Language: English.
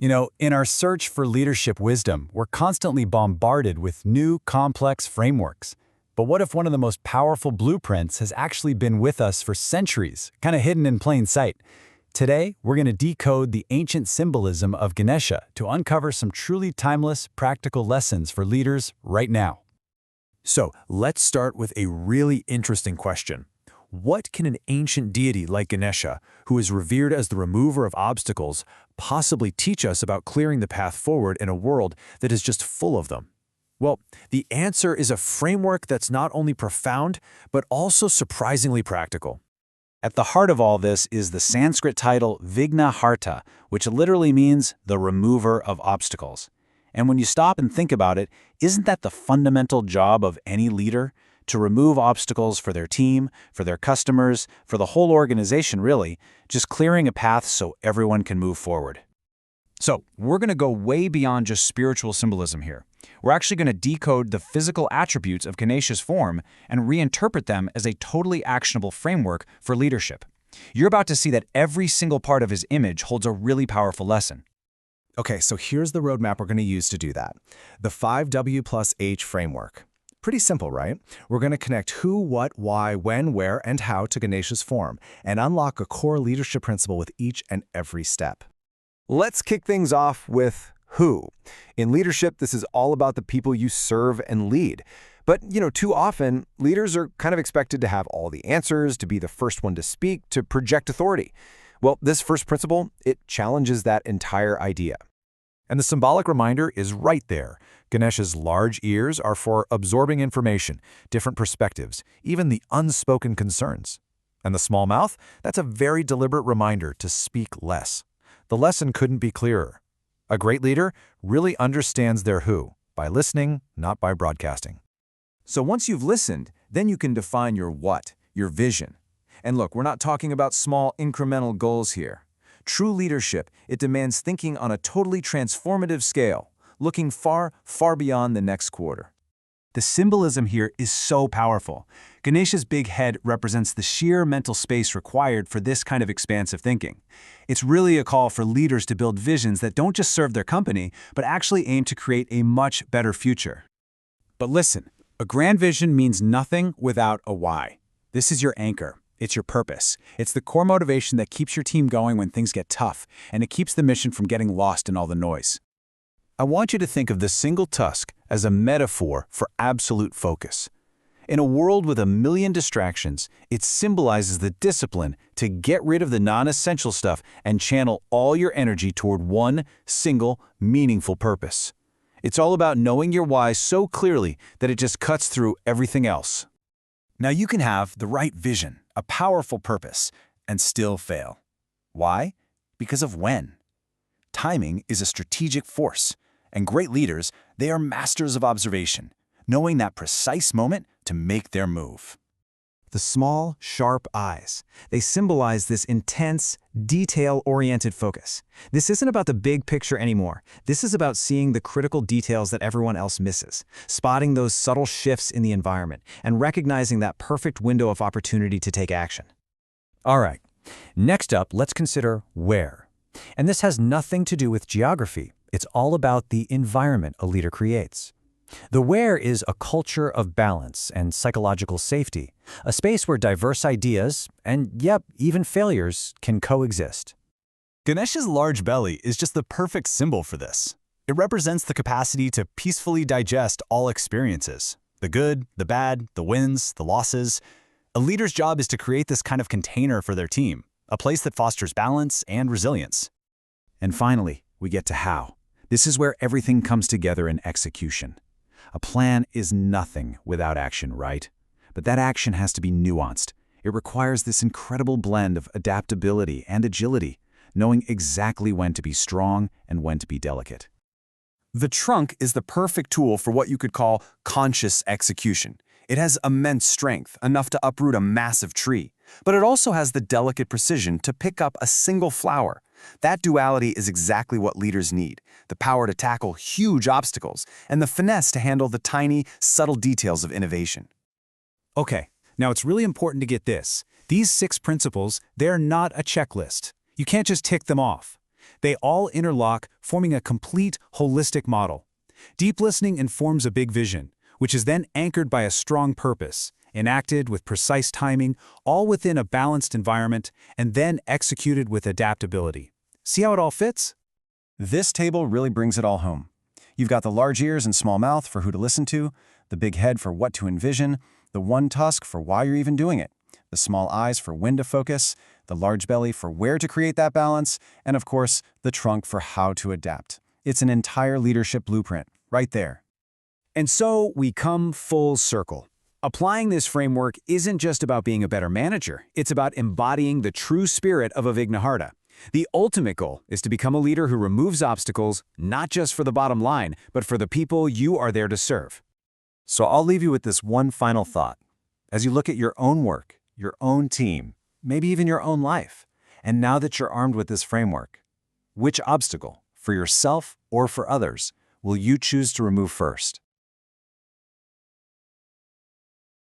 In our search for leadership wisdom, we're constantly bombarded with new, complex frameworks. But what if one of the most powerful blueprints has actually been with us for centuries, kind of hidden in plain sight? Today, we're going to decode the ancient symbolism of Ganesha to uncover some truly timeless, practical lessons for leaders right now. So, let's start with a really interesting question. What can an ancient deity like Ganesha, who is revered as the remover of obstacles, possibly teach us about clearing the path forward in a world that is just full of them? Well, the answer is a framework that's not only profound, but also surprisingly practical. At the heart of all this is the Sanskrit title Vignaharta, which literally means the remover of obstacles. And when you stop and think about it, isn't that the fundamental job of any leader? To remove obstacles for their team, for their customers, for the whole organization really, just clearing a path so everyone can move forward. So, we're going to go way beyond just spiritual symbolism here. We're actually going to decode the physical attributes of Ganesha's form and reinterpret them as a totally actionable framework for leadership. You're about to see that every single part of his image holds a really powerful lesson. Okay, so here's the roadmap we're going to use to do that. The 5W plus H framework. Pretty simple, right? We're going to connect who, what, why, when, where, and how to Ganesha's form and unlock a core leadership principle with each and every step. Let's kick things off with who. In leadership, this is all about the people you serve and lead. But, too often, leaders are kind of expected to have all the answers, to be the first one to speak, to project authority. Well, this first principle, it challenges that entire idea. And the symbolic reminder is right there. Ganesha's large ears are for absorbing information, different perspectives, even the unspoken concerns. And the small mouth, that's a very deliberate reminder to speak less. The lesson couldn't be clearer. A great leader really understands their who, by listening, not by broadcasting. So once you've listened, then you can define your what, your vision. And look, we're not talking about small incremental goals here. True leadership, it demands thinking on a totally transformative scale, looking far, far beyond the next quarter. The symbolism here is so powerful. Ganesha's big head represents the sheer mental space required for this kind of expansive thinking. It's really a call for leaders to build visions that don't just serve their company, but actually aim to create a much better future. But listen, a grand vision means nothing without a why. This is your anchor. It's your purpose. It's the core motivation that keeps your team going when things get tough, and it keeps the mission from getting lost in all the noise. I want you to think of the single tusk as a metaphor for absolute focus. In a world with a million distractions, it symbolizes the discipline to get rid of the non-essential stuff and channel all your energy toward one single, meaningful purpose. It's all about knowing your why so clearly that it just cuts through everything else. Now you can have the right vision, a powerful purpose, and still fail. Why? Because of when. Timing is a strategic force, and great leaders, they are masters of observation, knowing that precise moment to make their move. The small, sharp eyes. They symbolize this intense, detail-oriented focus. This isn't about the big picture anymore. This is about seeing the critical details that everyone else misses, spotting those subtle shifts in the environment, and recognizing that perfect window of opportunity to take action. All right, next up, let's consider where. And this has nothing to do with geography. It's all about the environment a leader creates. The where is a culture of balance and psychological safety, a space where diverse ideas, and even failures, can coexist. Ganesha's large belly is just the perfect symbol for this. It represents the capacity to peacefully digest all experiences, the good, the bad, the wins, the losses. A leader's job is to create this kind of container for their team, a place that fosters balance and resilience. And finally, we get to how. This is where everything comes together in execution. A plan is nothing without action, right? But that action has to be nuanced. It requires this incredible blend of adaptability and agility, knowing exactly when to be strong and when to be delicate. The trunk is the perfect tool for what you could call conscious execution. It has immense strength, enough to uproot a massive tree, but it also has the delicate precision to pick up a single flower. That duality is exactly what leaders need, the power to tackle huge obstacles and the finesse to handle the tiny, subtle details of innovation. Okay, now it's really important to get this. These 6 principles, they're not a checklist. You can't just tick them off. They all interlock, forming a complete, holistic model. Deep listening informs a big vision, which is then anchored by a strong purpose, enacted with precise timing, all within a balanced environment, and then executed with adaptability. See how it all fits? This table really brings it all home. You've got the large ears and small mouth for who to listen to, the big head for what to envision, the one tusk for why you're even doing it, the small eyes for when to focus, the large belly for where to create that balance, and of course, the trunk for how to adapt. It's an entire leadership blueprint, right there. And so we come full circle. Applying this framework isn't just about being a better manager, it's about embodying the true spirit of a Vignaharta. The ultimate goal is to become a leader who removes obstacles, not just for the bottom line, but for the people you are there to serve. So I'll leave you with this one final thought. As you look at your own work, your own team, maybe even your own life, and now that you're armed with this framework, which obstacle, for yourself or for others, will you choose to remove first?